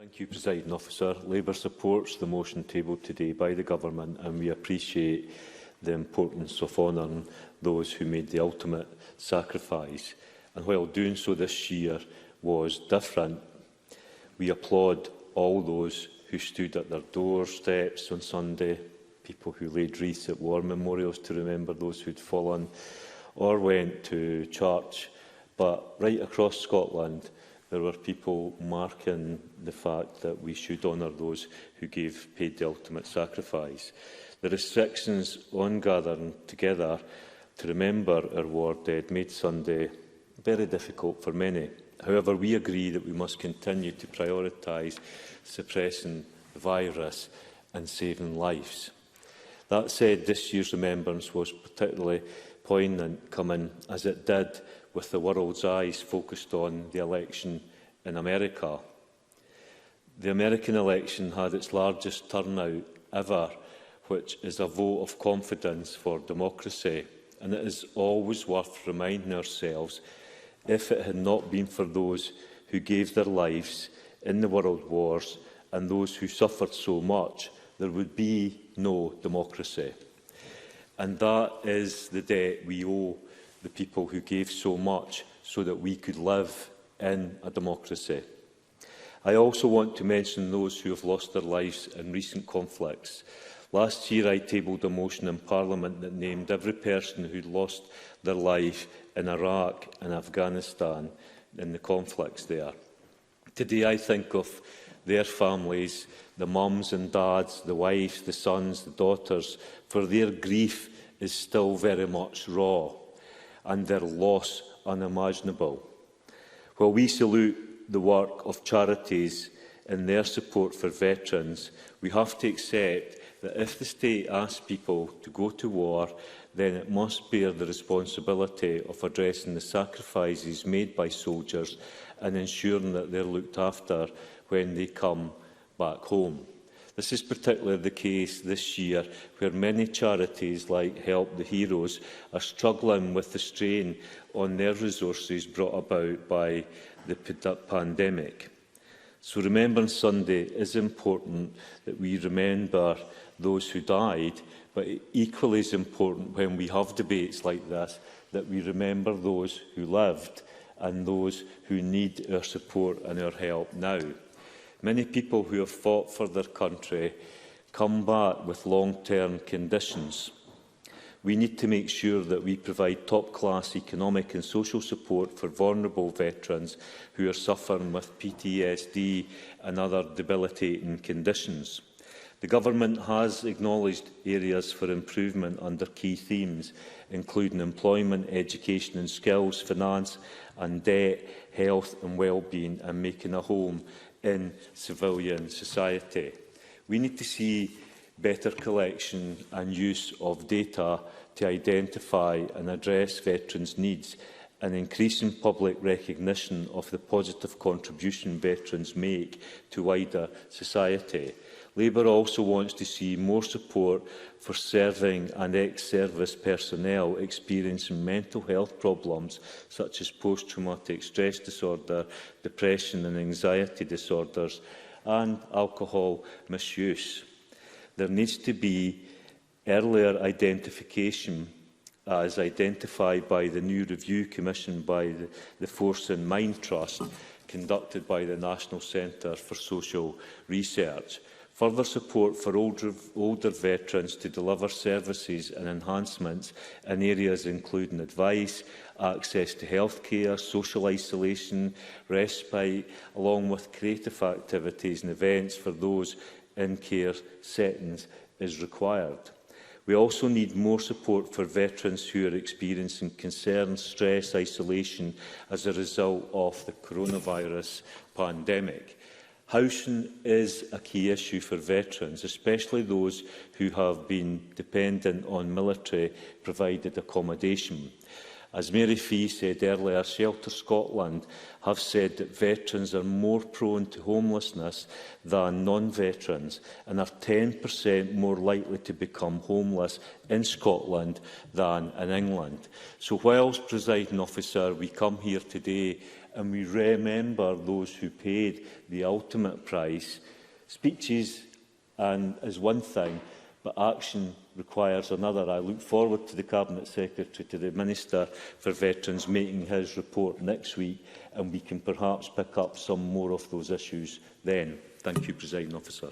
Thank you, Presiding Officer. Labour supports the motion tabled today by the Government, and we appreciate the importance of honouring those who made the ultimate sacrifice. And while doing so this year was different, we applaud all those who stood at their doorsteps on Sunday, people who laid wreaths at war memorials to remember those who had fallen, or went to church. But right across Scotland, there were people marking the fact that we should honour those who paid the ultimate sacrifice. The restrictions on gathering together to remember our war dead made Sunday very difficult for many. However, we agree that we must continue to prioritise suppressing the virus and saving lives. That said, this year's remembrance was particularly poignant, coming as it did with the world's eyes focused on the election in America. The American election had its largest turnout ever, which is a vote of confidence for democracy. And it is always worth reminding ourselves, if it had not been for those who gave their lives in the world wars and those who suffered so much, there would be no democracy. And that is the debt we owe the people who gave so much so that we could live in a democracy. I also want to mention those who have lost their lives in recent conflicts. Last year I tabled a motion in Parliament that named every person who had lost their life in Iraq and Afghanistan in the conflicts there. Today I think of their families, the mums and dads, the wives, the sons, the daughters, for their grief is still very much raw and their loss unimaginable. While we salute the work of charities in their support for veterans, we have to accept that if the state asks people to go to war, then it must bear the responsibility of addressing the sacrifices made by soldiers and ensuring that they are looked after when they come back home. This is particularly the case this year, where many charities like Help the Heroes are struggling with the strain on their resources brought about by the pandemic. So Remembrance Sunday is important that we remember those who died, but equally as important when we have debates like this, that we remember those who lived and those who need our support and our help now. Many people who have fought for their country come back with long-term conditions. We need to make sure that we provide top-class economic and social support for vulnerable veterans who are suffering with PTSD and other debilitating conditions. The Government has acknowledged areas for improvement under key themes, including employment, education and skills, finance and debt, health and well-being, and making a home in civilian society. We need to see better collection and use of data to identify and address veterans' needs, and increasing public recognition of the positive contribution veterans make to wider society. Labour also wants to see more support for serving and ex-service personnel experiencing mental health problems such as post-traumatic stress disorder, depression and anxiety disorders, and alcohol misuse. There needs to be earlier identification, as identified by the new review commissioned by the Force in Mind Trust, conducted by the National Centre for Social Research. Further support for older veterans to deliver services and enhancements in areas including advice, access to healthcare, social isolation, respite, along with creative activities and events for those in care settings is required. We also need more support for veterans who are experiencing concern, stress, isolation as a result of the coronavirus pandemic. Housing is a key issue for veterans, especially those who have been dependent on military-provided accommodation. As Mary Fee said earlier, Shelter Scotland have said that veterans are more prone to homelessness than non-veterans and are 10% more likely to become homeless in Scotland than in England. So whilst, Presiding Officer, we come here today and we remember those who paid the ultimate price. Speeches is one thing, but action requires another. I look forward to the Cabinet Secretary, to the Minister for Veterans, making his report next week, and we can perhaps pick up some more of those issues then. Thank you, Presiding Officer.